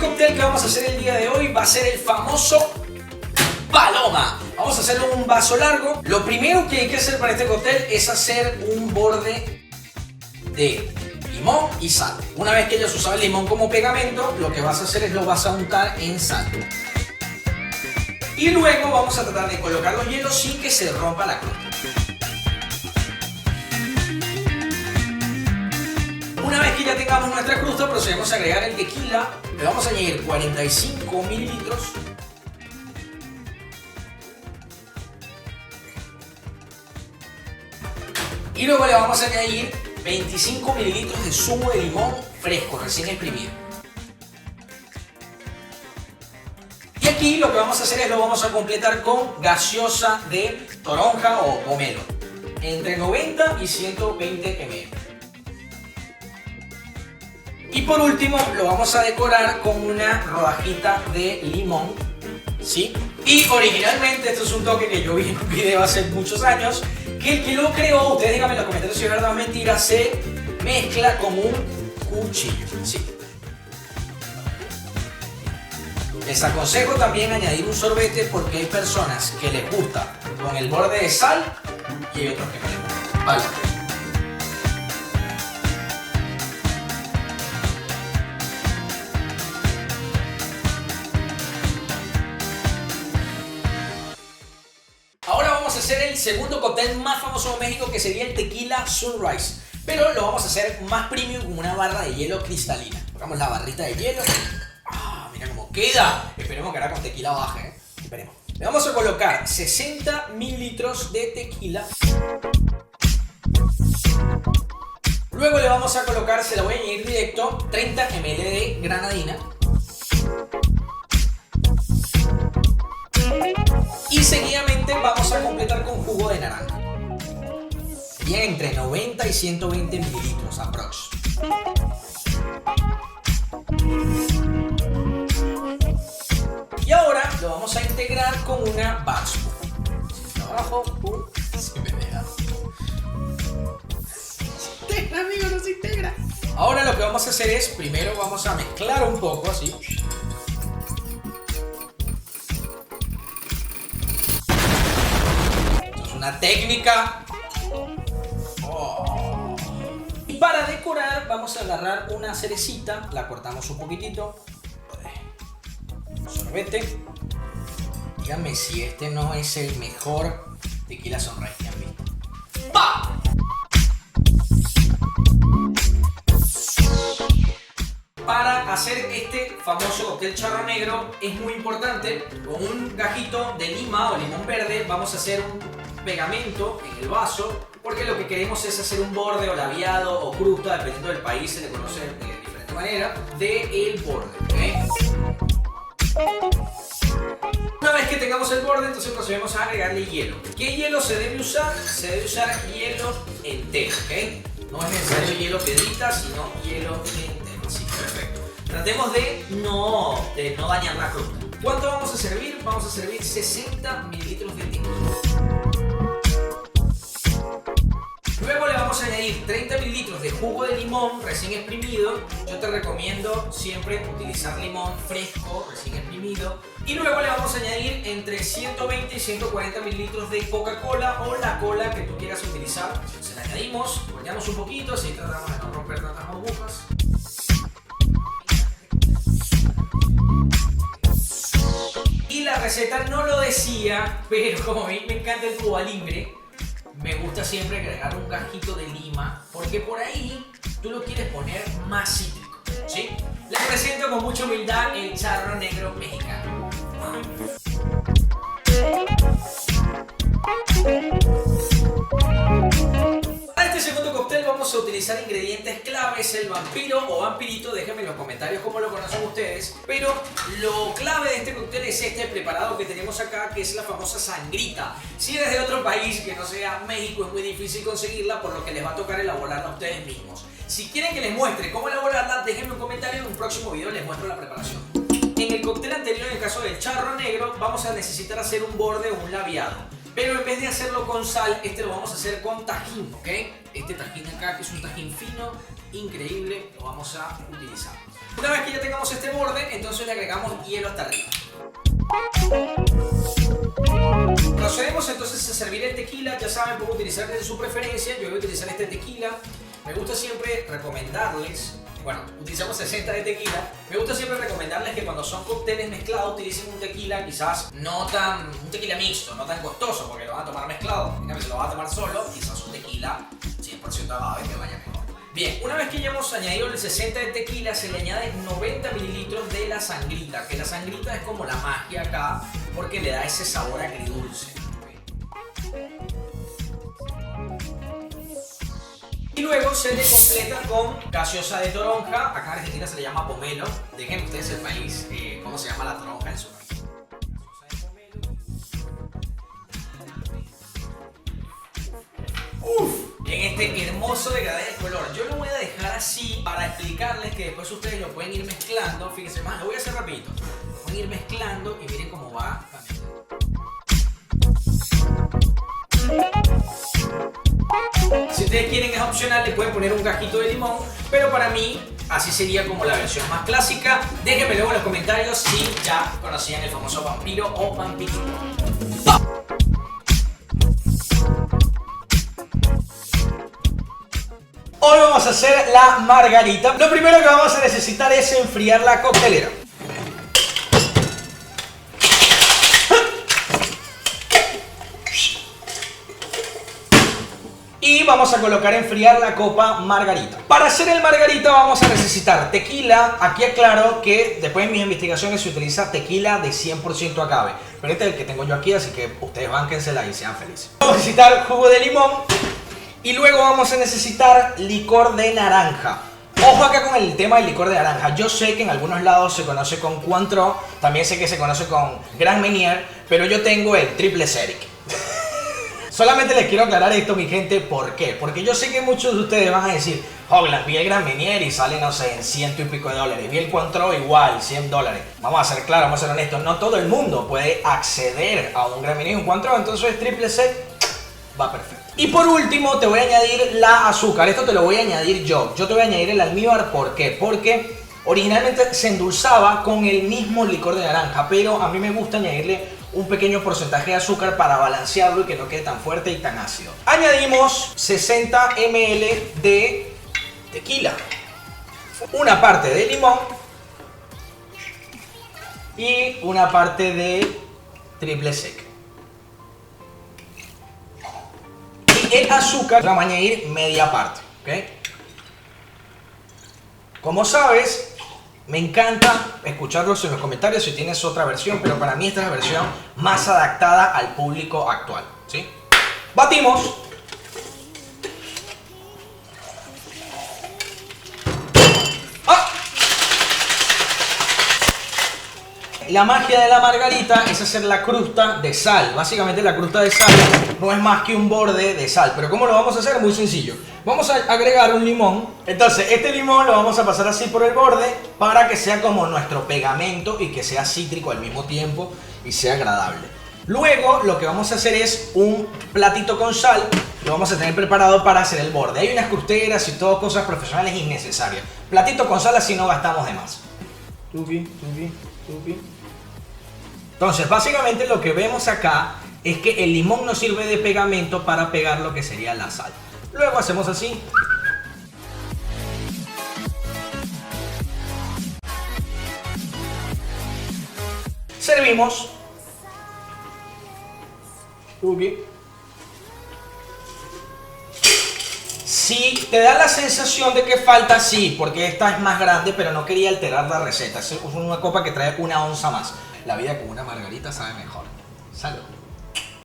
cóctel que vamos a hacer el día de hoy va a ser el famoso Paloma. Vamos a hacerlo en un vaso largo. Lo primero que hay que hacer para este cóctel es hacer un borde de limón y sal. Una vez que hayas usado el limón como pegamento, lo que vas a hacer es lo vas a untar en sal. Y luego vamos a tratar de colocar los hielos sin que se rompa la crosta. Una vez que ya tengamos nuestra crusta, procedemos a agregar el tequila. Le vamos a añadir 45 mililitros. Y luego le vamos a añadir 25 mililitros de zumo de limón fresco, recién exprimido. Y aquí lo que vamos a hacer es lo vamos a completar con gaseosa de toronja o pomelo, entre 90 y 120 ml. Y por último lo vamos a decorar con una rodajita de limón, ¿sí? Y originalmente, esto es un toque que yo vi en un video hace muchos años, que el que lo creó, ustedes díganme en los comentarios si es verdad o mentira, se mezcla con un cuchillo, ¿sí? Les aconsejo también añadir un sorbete porque hay personas que les gusta con el borde de sal y hay otros que no les gusta. Vale. Ahora vamos a hacer el segundo cóctel más famoso de México, que sería el Tequila Sunrise. Pero lo vamos a hacer más premium con una barra de hielo cristalina. Pongamos la barrita de hielo. Mira cómo queda. Esperemos que ahora con tequila baje, ¿eh? Esperemos. Le vamos a colocar 60 mililitros de tequila. Luego le vamos a colocar, se la voy a añadir directo, 30 ml de granadina. Y seguidamente vamos a completar con jugo de naranja. Serían entre 90 y 120 mililitros aprox. Y ahora lo vamos a integrar con una bar spoon. Abajo, se me deja. Se integra, amigo, no se integra. Ahora lo que vamos a hacer es, primero vamos a mezclar un poco así. Esto es una técnica. Y para decorar vamos a agarrar una cerecita, la cortamos un poquitito. Sorbete. Díganme si este no es el mejor tequila Sunrise que han visto. ¡Pa! Para hacer este famoso cóctel charro negro es muy importante, con un gajito de lima o limón verde vamos a hacer un pegamento en el vaso, porque lo que queremos es hacer un borde o labiado o crusta, dependiendo del país se le conoce de diferente manera, del borde, ¿okay? Una vez que tengamos el borde, entonces procedemos a agregarle hielo. ¿Qué hielo se debe usar? Se debe usar hielo entero, ¿ok? No es necesario hielo piedrita, sino hielo entero. Así, perfecto. Tratemos de no dañar la crusta. ¿Cuánto vamos a servir? Vamos a servir 60 mililitros de tinto. Luego le vamos a añadir 30 mililitros de jugo de limón recién exprimido. Yo te recomiendo siempre utilizar limón fresco, recién exprimido. Y luego le vamos a añadir entre 120 y 140 mililitros de Coca-Cola o la cola que tú quieras utilizar. Se la añadimos, volteamos un poquito, así tratamos de no romper tantas burbujas. Y la receta no lo decía, pero como a mí me encanta el Cuba Libre, me gusta siempre agregar un gajito de lima, porque por ahí tú lo quieres poner más cítrico, ¿sí? Les presento con mucha humildad el charro negro mexicano. Para este segundo cóctel vamos a utilizar ingredientes claves, el vampiro o vampirito, déjenme en los comentarios cómo lo conocen ustedes, pero lo clave de este cóctel es este preparado que tenemos acá, que es la famosa sangrita. Si eres de otro país que no sea México, es muy difícil conseguirla, por lo que les va a tocar elaborarla a ustedes mismos. Si quieren que les muestre cómo elaborarla, déjenme un comentario, en un próximo video les muestro la preparación. En el cóctel anterior, en el caso del charro negro, vamos a necesitar hacer un borde o un labiado. Pero en vez de hacerlo con sal, este lo vamos a hacer con tajín, ¿ok? Este tajín acá, que es un tajín fino, increíble, lo vamos a utilizar. Una vez que ya tengamos este borde, entonces le agregamos hielo hasta arriba. Procedemos entonces a servir el tequila. Ya saben, pueden utilizar de su preferencia. Yo voy a utilizar este tequila. Me gusta siempre recomendarles, bueno, utilizamos 60 de tequila. Me gusta siempre recomendarles que cuando son cócteles mezclados utilicen un tequila quizás un tequila mixto, no tan costoso, porque lo van a tomar mezclado. En cambio, si lo van a tomar solo, quizás un tequila 100% agave que vaya mejor. Bien, una vez que ya hemos añadido el 60 de tequila, se le añaden 90 mililitros de la sangrita, que la sangrita es como la magia acá, porque le da ese sabor agridulce. Y luego se le completa con gaseosa de toronja. Acá en Argentina se le llama pomelo. Dejen ustedes el país, cómo se llama la toronja en su país. En este hermoso degradé de color. Yo lo voy a dejar así para explicarles que después ustedes lo pueden ir mezclando. Fíjense más, lo voy a hacer rapidito. Lo pueden ir mezclando y miren cómo va cambiando. Si ustedes quieren, es opcional, le pueden poner un cajito de limón, pero para mí así sería como la versión más clásica. Déjenme luego en los comentarios si ya conocían el famoso vampiro o vampirito. Hoy vamos a hacer la margarita. Lo primero que vamos a necesitar es enfriar la coctelera. Y vamos a colocar a enfriar la copa margarita. Para hacer el margarita vamos a necesitar tequila. Aquí aclaro que después de mis investigaciones se utiliza tequila de 100% agave. Pero este es el que tengo yo aquí, así que ustedes bánquensela y sean felices. Vamos a necesitar jugo de limón. Y luego vamos a necesitar licor de naranja. Ojo acá con el tema del licor de naranja. Yo sé que en algunos lados se conoce con Cointreau. También sé que se conoce con Grand Marnier. Pero yo tengo el Triple Sec. Solamente les quiero aclarar esto, mi gente, ¿por qué? Porque yo sé que muchos de ustedes van a decir, Hoglan, vi el Grand Marnier y sale, no sé, en ciento y pico de dólares. Vi el Cointreau igual, $100. Vamos a ser claros, vamos a ser honestos. No todo el mundo puede acceder a un Grand Marnier y un Cointreau, entonces Triple Sec va perfecto. Y por último te voy a añadir la azúcar. Esto te lo voy a añadir yo. Yo te voy a añadir el almíbar, ¿por qué? Porque originalmente se endulzaba con el mismo licor de naranja, pero a mí me gusta añadirle un pequeño porcentaje de azúcar para balancearlo y que no quede tan fuerte y tan ácido. Añadimos 60 ml de tequila, una parte de limón y una parte de Triple Sec. Y el azúcar vamos a añadir media parte, ¿ok? Como sabes, me encanta escucharlos en los comentarios si tienes otra versión, pero para mí esta es la versión más adaptada al público actual, ¿sí? Batimos. ¡Ah! La magia de la margarita es hacer la crusta de sal. Básicamente la crusta de sal no es más que un borde de sal. Pero ¿cómo lo vamos a hacer? Muy sencillo. Vamos a agregar un limón. Entonces este limón lo vamos a pasar así por el borde para que sea como nuestro pegamento y que sea cítrico al mismo tiempo y sea agradable. Luego lo que vamos a hacer es un platito con sal. Lo vamos a tener preparado para hacer el borde. Hay unas crusteras y todo, cosas profesionales innecesarias. Platito con sal, así no gastamos de más. Entonces básicamente lo que vemos acá es que el limón nos sirve de pegamento para pegar lo que sería la sal. Luego hacemos así. Servimos. Si te da la sensación de que falta, sí, porque esta es más grande, pero no quería alterar la receta. Es una copa que trae 1 onza más. La vida con una margarita sabe mejor. Salud.